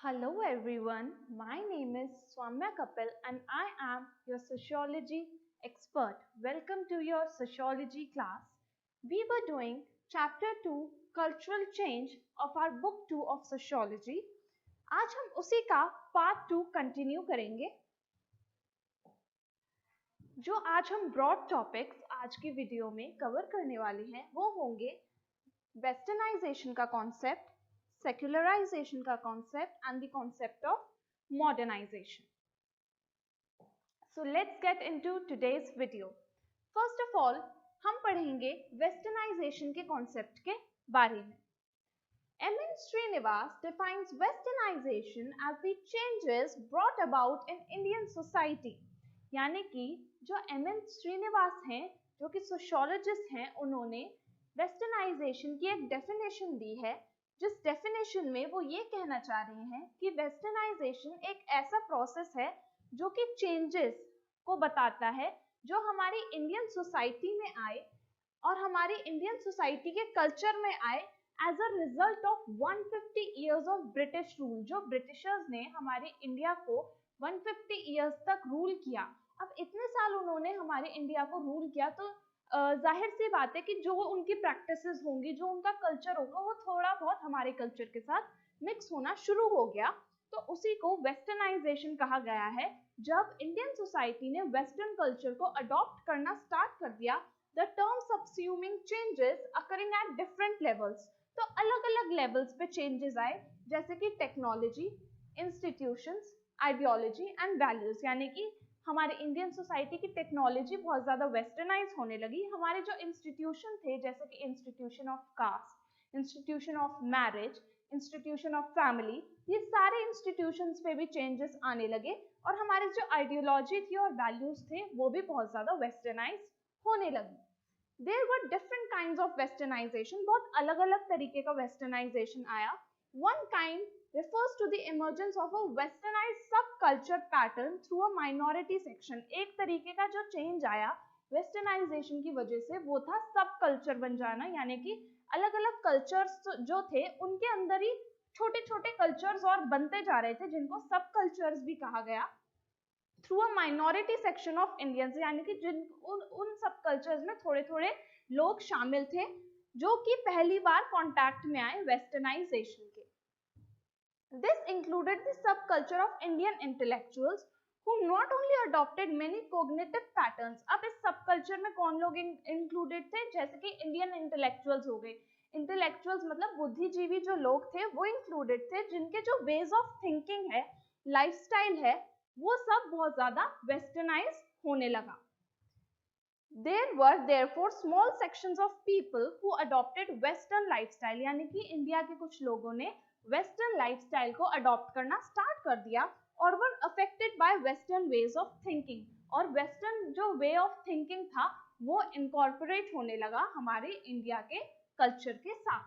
Hello everyone, my name is Swamya Kapil and I am your sociology expert. Welcome to your sociology class. We were doing chapter 2 cultural change of our book 2 of sociology. आज हम उसी का part 2 continue करेंगे. जो आज हम broad topics आज की वीडियो में कवर करने वाले हैं वो होंगे वेस्टर्नाइजेशन का कॉन्सेप्ट, secularization का concept and the concept of modernization. So let's get into today's video. First of all, हम पढ़ेंगे westernization के concept के बारे में. M.N. Srinivas defines westernization as the changes brought about in Indian society. यानी कि जो M.N. Srinivas हैं, जो कि sociologist हैं, उन्होंने westernization की एक definition दी है, जिस डेफिनेशन में वो ये कहना चाह रहे हैं कि वेस्टर्नाइजेशन एक ऐसा प्रोसेस है जो कि चेंजेस को बताता है जो हमारी इंडियन सोसाइटी में आए और हमारी इंडियन सोसाइटी के कल्चर में आए as a result of 150 years of British rule. जो ब्रिटिशर्स ने हमारे इंडिया को 150 इयर्स तक रूल किया. अब इतने साल उन्होंने हमारे इंडिया को रूल किया तो जाहिर सी बात है कि जो उनकी प्रैक्टिसेस होंगी, जो उनका कल्चर होगा, वो थोड़ा बहुत हमारे कल्चर के साथ मिक्स होना शुरू हो गया. तो उसी को वेस्टर्नाइजेशन कहा गया है. जब इंडियन सोसाइटी ने वेस्टर्न कल्चर को अडॉप्ट करना स्टार्ट कर दिया, the term subsuming changes occurring at different levels. तो अलग अलग लेवल्स पे चेंजेस आए, जैसे कि technology, institutions, ideology and values. यानी कि हमारे इंडियन सोसाइटी की टेक्नोलॉजी बहुत ज़्यादा वेस्टर्नाइज होने लगी. हमारे जो इंस्टीट्यूशन थे, जैसे कि institution of caste, institution of marriage, institution of family, ये सारे इंस्टीट्यूशंस पे भी चेंजेस आने लगे और हमारी जो आइडियोलॉजी थी और वैल्यूज थे वो भी बहुत ज़्यादा वेस्टर्नाइज होने लगी. There were different kinds of westernization. बहुत अलग अलग तरीके का वेस्टर्नाइजेशन आया. One kind refers to the emergence of a westernized subculture pattern through a minority section. एक तरीके का जो चेंज आया वेस्टर्नाइजेशन की वजह से वो था सब कल्चर बन जाना. यानी कि अलग अलग कल्चर्स जो थे उनके अंदर ही छोटे छोटे कल्चर्स और बनते जा रहे थे, जिनको सब कल्चर्स भी कहा गया. Through a minority section of Indians, यानी कि जिन उन सब कल्चर्स में थोड़े थोड़े लोग शामिल थे जो कि पहली बार कॉन्टैक्ट में आए वेस्टर्नाइजेशन के. This included the subculture of Indian intellectuals who not only adopted many cognitive patterns. अब इस subculture में कौन लोग included थे? जैसे कि Indian intellectuals हो गए. Intellectuals मतलब बुद्धिजीवी जो लोग थे वो included थे, जिनके जो ways of thinking है, lifestyle है, वो सब बहुत ज़्यादा westernized होने लगा. There were therefore small sections of people who adopted Western lifestyle. यानी कि इंडिया के कुछ लोगों ने वेस्टर्न लाइफस्टाइल को अडॉप्ट करना स्टार्ट कर दिया और वर affected by western ways of thinking. और वेस्टर्न जो वे ऑफ थिंकिंग था वो इनकॉर्पोरेट होने लगा हमारे इंडिया के कल्चर के साथ.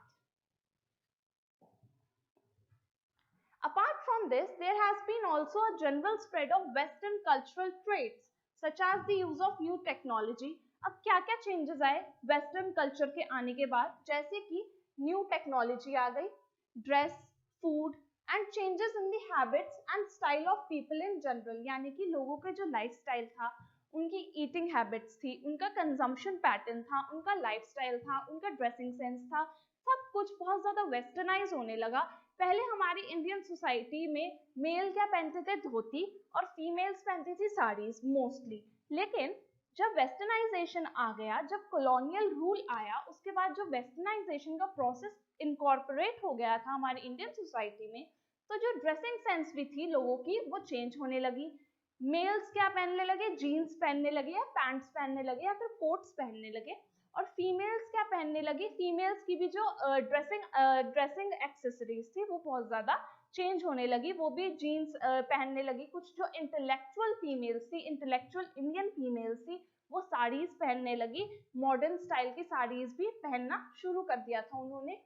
Apart from this, there has been also a general spread of Western cultural traits such as the use of new technology. अब क्या क्या चेंजेस आए वेस्टर्न कल्चर के आने के बाद? जैसे कि न्यू टेक्नोलॉजी आ गई, dress, food and changes in the habits and style of people in general. यानी कि लोगों के जो लाइफस्टाइल था, उनकी ईटिंग हैबिट्स थी, उनका कंजम्पशन पैटर्न था, उनका लाइफस्टाइल था, उनका ड्रेसिंग सेंस था, सब कुछ बहुत ज़्यादा वेस्टर्नाइज होने लगा. पहले हमारी इंडियन सोसाइटी में मेल क्या पहनते थे? धोती, और फीमेल्स पहनती थी साड़ीज मोस्टली. लेकिन जब वेस्टर्नाइजेशन आ गया, जब कॉलोनियल रूल आया, उसके बाद जो वेस्टर्नाइजेशन का प्रोसेस इनकॉर्पोरेट हो गया था हमारी इंडियन सोसाइटी में, तो जो ड्रेसिंग सेंस भी थी लोगों की वो चेंज होने लगी. मेल्स क्या पहनने लगे? जीन्स पहनने लगे या पैंट्स पहनने लगे या फिर कोट्स पहनने लगे. और फीमेल्स क्या पहनने लगी? फीमेल्स की भी जो ड्रेसिंग एक्सेसरीज थी वो बहुत ज़्यादा चेंज होने लगी. वो भी जीन्स पहनने लगी. कुछ जो इंटेलेक्चुअल फीमेल्स थी, इंटेलेक्चुअल इंडियन फीमेल्स थी, वो साड़ीज पहनने लगी. मॉडर्न स्टाइल की साड़ीज भी पहनना शुरू कर दिया था उन्होंने.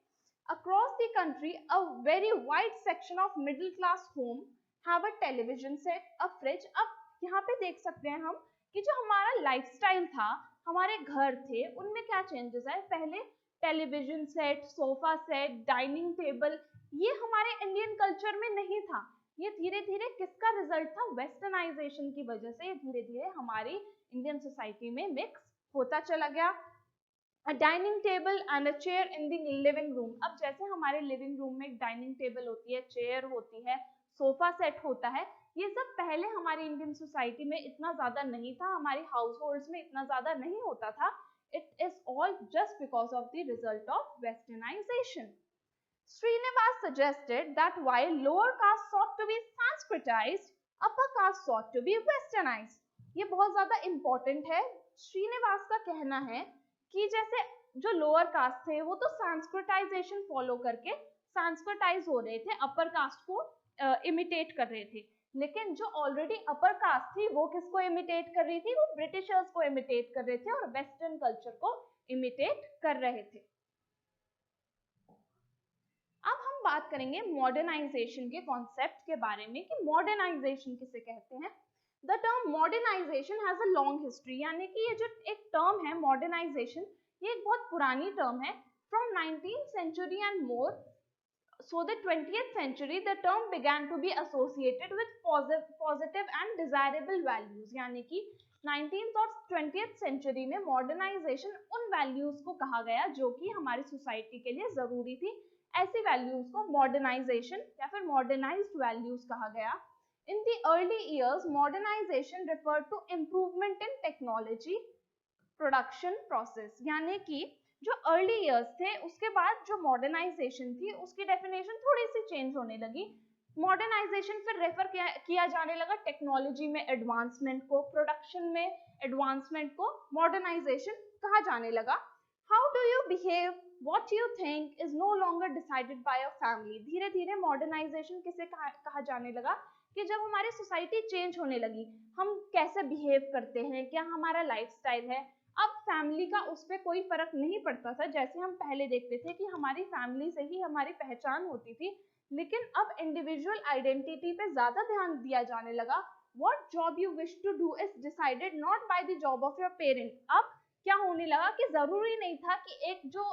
Across the country, a very wide section of middle class home have a television set, a fridge. अब यहाँ पे देख सकते हैं हम कि जो हमारा लाइफस्टाइल था, हमारे घर थे, उनमें क्या चेंजेस आए. पहले television set, sofa set, dining table, ये हमारे इंडियन कल्चर में नहीं था. था। ये धीरे धीरे किसका रिजल्ट था? वेस्टर्नाइजेशन की वजह से ये धीरे धीरे हमारी इंडियन सोसाइटी में मिक्स होता चला गया। A dining table and a chair in the living room. अब जैसे हमारे लिविंग रूम में एक डाइनिंग टेबल होती है, चेयर होती है, सोफा सेट होता है, ये सब पहले हमारी इंडियन सोसाइटी में इतना ज्यादा नहीं था, हमारे हाउस होल्ड्स में इतना ज्यादा नहीं होता था. It is all just because of the result of westernization. Srinivas suggested that while lower caste sought to be Sanskritized, upper caste sought to be westernized. ये बहुत ज्यादा important है. श्रीनिवास का कहना है कि जैसे जो लोअर कास्ट थे वो तो संस्कृताइजेशन फॉलो करके संस्कृताइज हो रहे थे, अपर कास्ट को इमिटेट कर रहे थे, लेकिन जो ऑलरेडी अपर कास्ट थी वो किसको इमिटेट कर रही थी? वो ब्रिटिशर्स को इमिटेट कर रहे थे और वेस्टर्न कल्चर को इमिटेट कर रहे थे. अब हम बात करेंगे मॉडर्नाइजेशन के कॉन्सेप्ट के बारे में कि मॉडर्नाइजेशन किसे कहते हैं. The term modernization has a long history, यानी कि ये जो एक टर्म है modernization, ये एक बहुत पुरानी टर्म है. From 19th century and more, so the 20th century, the term began to be associated with positive and desirable values. यानी कि 19th और 20th century में modernization उन values को कहा गया जो कि हमारी सोसाइटी के लिए जरूरी थी. ऐसी values को modernization या फिर modernized values कहा गया. In the early years, modernization referred to improvement in technology, production process. यानी कि जो early years थे उसके बाद जो modernization थी उसकी definition थोड़ी सी change होने लगी. Modernization फिर refer किया जाने लगा technology में advancement को, production में advancement को modernization कहा जाने लगा. How do you behave, what you think is no longer decided by a family. धीरे धीरे modernization किसे कहा जाने लगा कि जब हमारी सोसाइटी चेंज होने लगी, हम कैसे बिहेव करते हैं, क्या हमारा लाइफस्टाइल है, अब फैमिली का उस पर कोई फर्क नहीं पड़ता था. जैसे हम पहले देखते थे कि हमारी फैमिली से ही हमारी पहचान होती थी, लेकिन अब इंडिविजुअल आइडेंटिटी पे ज्यादा ध्यान दिया जाने लगा. What job you wish to do is decided not by the job of your parent. अब क्या होने लगा कि जरूरी नहीं था कि एक जो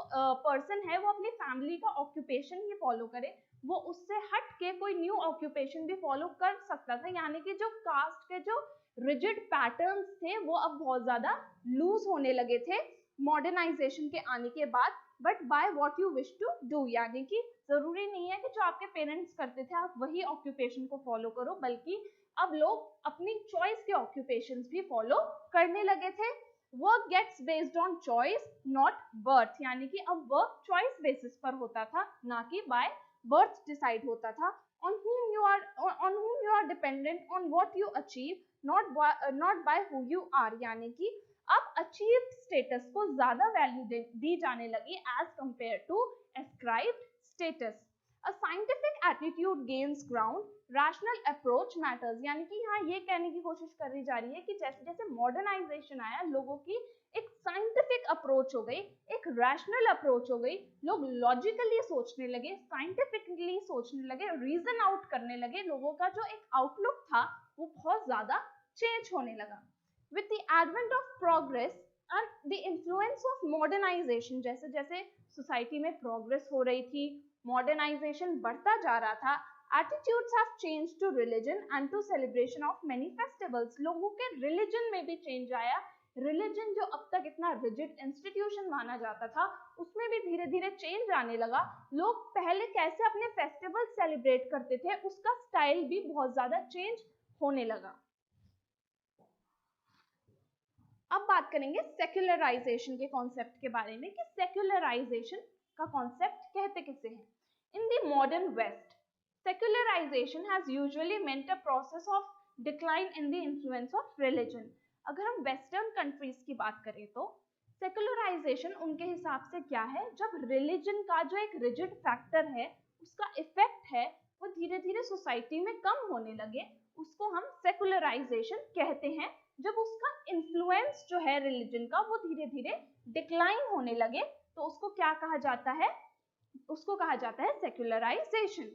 पर्सन है वो अपनी फैमिली का ऑक्यूपेशन ही फॉलो करे, वो उससे हट के कोई न्यू ऑक्यूपेशन भी फॉलो कर सकता था. यानी कि जो कास्ट के जो रिजिड पैटर्न्स थे वो अब बहुत ज्यादा लूज होने लगे थे मॉडर्नाइजेशन के आने के बाद. But by what you wish to do, यानी कि जरूरी नहीं है कि जो आपके पेरेंट्स करते थे आप वही ऑक्यूपेशन को फॉलो करो, बल्कि अब लोग अपनी चॉइस के ऑक्यूपेशंस भी फॉलो करने लगे थे. Work gets based on choice not birth, यानी कि अब वर्क चॉइस बेसिस पर होता था, ना कि बाय birth decide होता था. on whom you are dependent on what you achieve, not by who you are. यानी कि अब achieved status को ज्यादा वैल्यू दी जाने लगी as compared to ascribed status. A scientific attitude gains ground, rational approach matters. यानी कि यहाँ ये कहने की कोशिश करी जा रही है कि जैसे जैसे मॉडर्नाइजेशन आया, लोगों की एक साइंटिफिक अप्रोच हो गई, एक रैशनल अप्रोच हो गई, लोग लॉजिकली सोचने लगे, साइंटिफिकली सोचने लगे, रीजन आउट करने लगे, लोगों का जो एक आउटलुक था वो बहुत ज्यादा चेंज होने लगा. With the advent of progress and the influence of modernization, जैसे जैसे सोसाइटी में प्रोग्रेस हो रही थी, मॉडर्नाइजेशन बढ़ता जा रहा था, attitudes have changed to religion and to celebration of many festivals. लोगों के रिलीजन में भी चेंज आया. रिलीजन जो अब तक इतना रिजिड इंस्टीट्यूशन माना जाता था उसमें भी धीरे धीरे चेंज आने लगा. लोग पहले कैसे अपने फेस्टिवल सेलिब्रेट करते थे उसका स्टाइल भी बहुत ज्यादा चेंज होने लगा. अब बात करेंगे सेक्युलराइजेशन के कॉन्सेप्ट के बारे में कि सेक्युलराइजेशन का कॉन्सेप्ट कहते किसे हैं. In the modern west, secularization has usually meant a process of decline in the influence of religion. अगर हम वेस्टर्न कंट्रीज की बात करें तो सेक्युलराइजेशन उनके हिसाब से क्या है, जब रिलीजन का जो एक रिजिड फैक्टर है उसका इफेक्ट है वो धीरे धीरे सोसाइटी में कम होने लगे, उसको हम सेक्युलराइजेशन कहते हैं. जब उसका इन्फ्लुएंस जो है रिलीजन का वो धीरे धीरे डिक्लाइन होने लगे तो उसको क्या कहा जाता है, उसको कहा जाता है secularisation.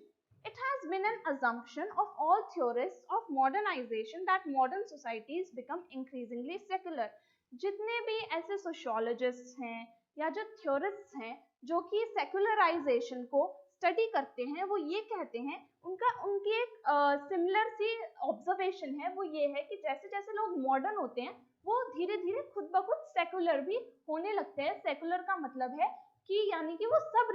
It has been an assumption of all theorists of modernization that modern societies become increasingly secular. जितने भी ऐसे सोशियोलॉजिस्ट हैं या जो थ्योरिस्ट्स हैं जो कि सेक्युलराइजेशन को स्टडी करते हैं वो ये कहते हैं, उनकी एक सिमिलर सी ऑब्जर्वेशन है वो ये है कि जैसे जैसे लोग मॉडर्न होते हैं वो धीरे धीरे खुद ब खुद सेकुलर भी होने लगते हैं। सेकुलर का मतलब है कि यानी कि वो सब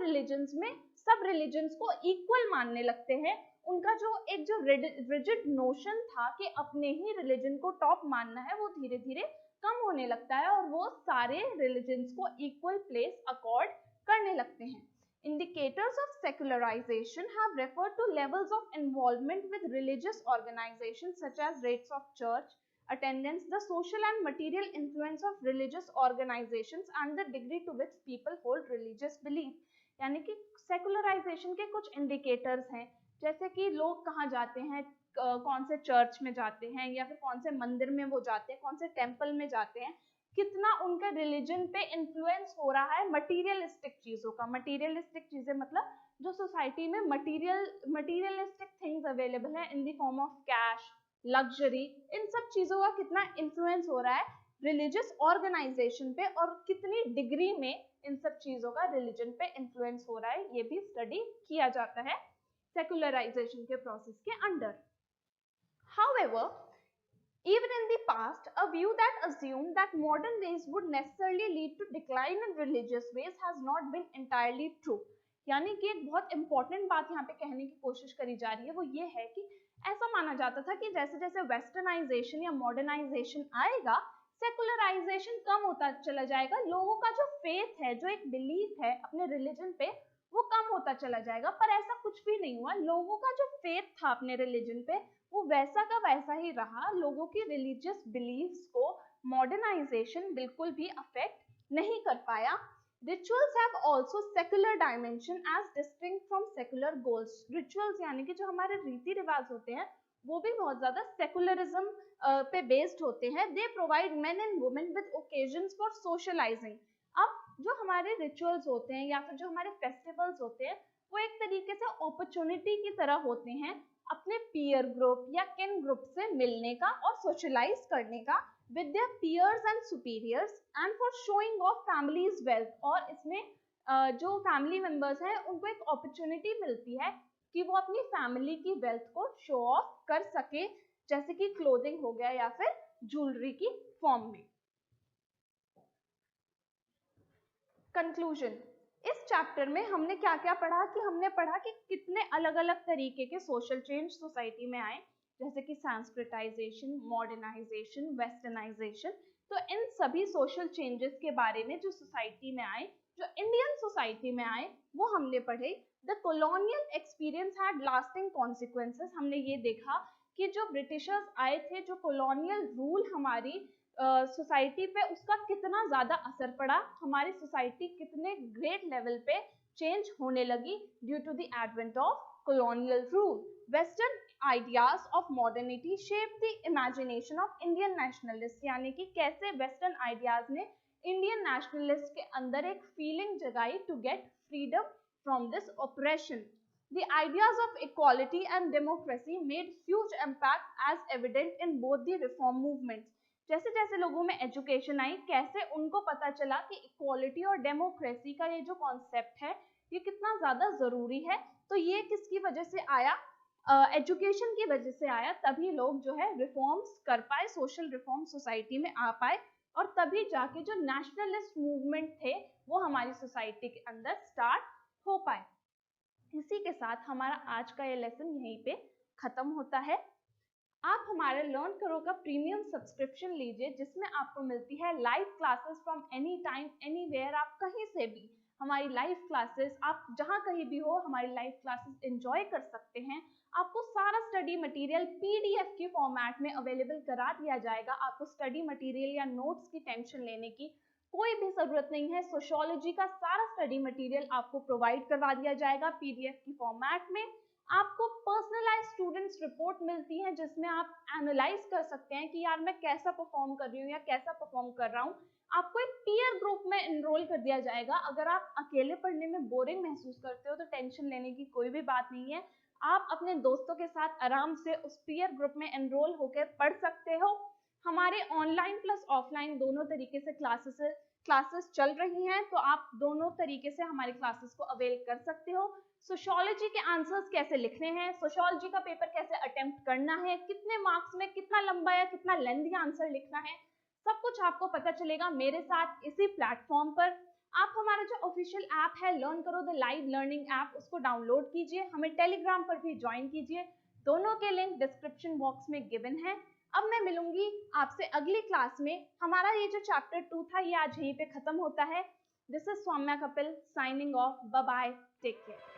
रिलीजन्स को इक्वल मानने लगते हैं। उनका जो रिजिड नोशन था कि अपने ही रिलीजन को टॉप मानना है वो धीरे धीरे कम होने लगता है और वो सारे रिलीजन्स को इक्वल प्लेस अकॉर्ड करने लगते हैं। Indicators of secularization have referred to levels of involvement with religious organizations such as rates of church attendance, the social and material influence of religious organizations and the degree to which people hold religious belief। यानी कि secularisation के कुछ indicators हैं, जैसे कि लोग कहाँ जाते हैं, कौन से चर्च में जाते हैं या फिर कौन से मंदिर में वो जाते हैं, कौन से टेम्पल में जाते हैं, कितना उनका रिलीजन पे इन्फ्लुएंस हो रहा है मटीरियलिस्टिक चीजों का। मटीरियलिस्टिक चीजें मतलब जो सोसाइटी में मटीरियलिस्टिक थिंग्स अवेलेबल है in the form of cash, luxury, इन सब चीजों का कितना इन्फ्लुएंस हो रहा है रिलीजियस ऑर्गेनाइजेशन पे और कितनी डिग्री में इन सब चीजों का रिलीजन पे इन्फ्लुएंस हो रहा है, ये भी स्टडी किया जाता है सेकुलराइजेशन के प्रोसेस के under. However, even in the past, a view that assumed that modern ways would necessarily lead to decline in religious ways has not been entirely true। यानी कि एक बहुत इंपॉर्टेंट बात यहाँ पे कहने की कोशिश करी जा रही है वो ये है कि ऐसा माना जाता था कि जैसे जैसे वेस्टर्नाइजेशन या मॉडर्नाइजेशन आएगा सेकुलराइजेशन कम होता चला जाएगा, लोगों का जो फेथ है, जो एक बिलीफ है अपने रिलीजन पे वो कम होता चला जाएगा। पर ऐसा कुछ भी नहीं हुआ, लोगों का जो फेथ था अपने रिलीजन पे वो वैसा का वैसा ही रहा। लोगों की रिलीजियस बिलीफ्स को मॉडर्नाइजेशन बिल्कुल भी अफेक्ट नहीं कर पाया। Rituals have also secular dimension as distinct from secular goals। Rituals यानी कि जो हमारे रीति रिवाज होते हैं वो भी बहुत ज्यादा सेकुलरिज्म पे बेस्ड होते हैं। They provide men and women with occasions for socializing। अब जो हमारे रिचुअल्स होते हैं या फिर जो हमारे फेस्टिवल्स होते हैं वो एक तरीके से अपॉर्चुनिटी की तरह होते हैं अपने पीयर ग्रुप या किन ग्रुप से मिलने का और सोशलाइज करने का with their peers and superiors and for showing off family's wealth। और इसमें जो फैमिली मेंबर्स हैं उनको एक अपॉर्चुनिटी मिलती है कि वो अपनी फैमिली की वेल्थ को शो ऑफ कर सके, जैसे कि क्लोथिंग हो गया या फिर ज्वेलरी की फॉर्म में। कंक्लूजन, इस चैप्टर में हमने क्या क्या पढ़ा कि हमने पढ़ा कि कितने अलग अलग तरीके के सोशल चेंज सोसाइटी में आए, जैसे कि संस्कृताइजेशन, मॉडर्नाइजेशन, वेस्टर्नाइजेशन। तो इन सभी सोशल चेंजेस के बारे में जो सोसाइटी में आए, जो इंडियन सोसाइटी में आए, वो हमने पढ़े। The colonial experience had lasting consequences. हमने ये देखा कि जो ब्रिटिशर्स आए थे, जो कॉलोनियल रूल हमारी सोसाइटी पे उसका कितना ज्यादा असर पड़ा, हमारी सोसाइटी कितने ग्रेट लेवल पे चेंज होने लगी due to the advent of colonial rule। Western ideas of modernity shaped the imagination of Indian nationalists। यानी कि कैसे वेस्टर्न आइडियाज ने इंडियन नेशनलिस्ट के अंदर एक फीलिंग जगाई to get freedom from this operation. The ideas of equality and democracy made huge impact as evident in both the reform movements। जैसे जैसे लोगों में एजुकेशन आई, कैसे उनको पता चला कि इक्वालिटी और डेमोक्रेसी का ये जो कॉन्सेप्ट है ये कितना ज्यादा जरूरी है। तो ये किसकी वजह से आया? एजुकेशन की वजह से आया। तभी लोग जो है रिफॉर्म्स कर पाए, सोशल रिफॉर्म सोसाइटी में आ पाए और तभी जाके जो नेशनलिस्ट मूवमेंट थे वो हमारी सोसाइटी के अंदर स्टार्ट हो पाए। इसी के साथ हमारा आज का ये लेसन यहीं पे खत्म होता है। आप हमारे लर्न करो का प्रीमियम सब्सक्रिप्शन लीजिए जिसमें आपको मिलती है live classes from any time anywhere. आप कहीं से भी हमारी लाइव क्लासेस, आप जहां कहीं भी हो हमारी लाइव क्लासेस एंजॉय कर सकते हैं। आपको सारा स्टडी मटेरियल पीडीएफ के फॉर्मेट में अवेलेबल करा दिया जाएगा। आपको स्टडी मटेरियल या नोट्स की टेंशन लेने की कोई भी जरूरत नहीं है। सोशियोलॉजी का सारा स्टडी मटेरियल आपको प्रोवाइड करवा दिया जाएगा पीडीएफ की फॉर्मेट में। आपको पर्सनलाइज स्टूडेंट्स रिपोर्ट मिलती है जिसमें आप एनालाइज कर सकते हैं कि यार मैं कैसा परफॉर्म कर रही हूँ या कैसा परफॉर्म कर रहा हूँ। आपको एक पीयर ग्रुप में एनरोल कर दिया जाएगा। अगर आप अकेले पढ़ने में बोरिंग महसूस करते हो तो टेंशन लेने की कोई भी बात नहीं है। आप अपने दोस्तों के साथ आराम से उस पीयर ग्रुप में एनरोल होकर पढ़ सकते हो। हमारे ऑनलाइन प्लस ऑफलाइन दोनों तरीके से क्लासेस चल रही हैं, तो आप दोनों तरीके से हमारी क्लासेस को अवेल कर सकते हो। सोशियोलॉजी के आंसर्स कैसे लिखने हैं, सोशियोलॉजी का पेपर कैसे अटेम्प्ट करना है, कितने मार्क्स में कितना लंबा या कितना लेंथी आंसर लिखना है, सब कुछ आपको पता चलेगा मेरे साथ इसी प्लेटफॉर्म पर। आप हमारा जो ऑफिशियल ऐप है लर्न करो द लाइव लर्निंग ऐप, उसको डाउनलोड कीजिए, हमें टेलीग्राम पर भी ज्वाइन कीजिए, दोनों के लिंक डिस्क्रिप्शन बॉक्स में गिवन है। अब मैं मिलूंगी आपसे अगली क्लास में। हमारा ये जो चैप्टर 2 था ये आज यहीं पे खत्म होता है। This is Saumya Kapil signing off. Bye bye, take care.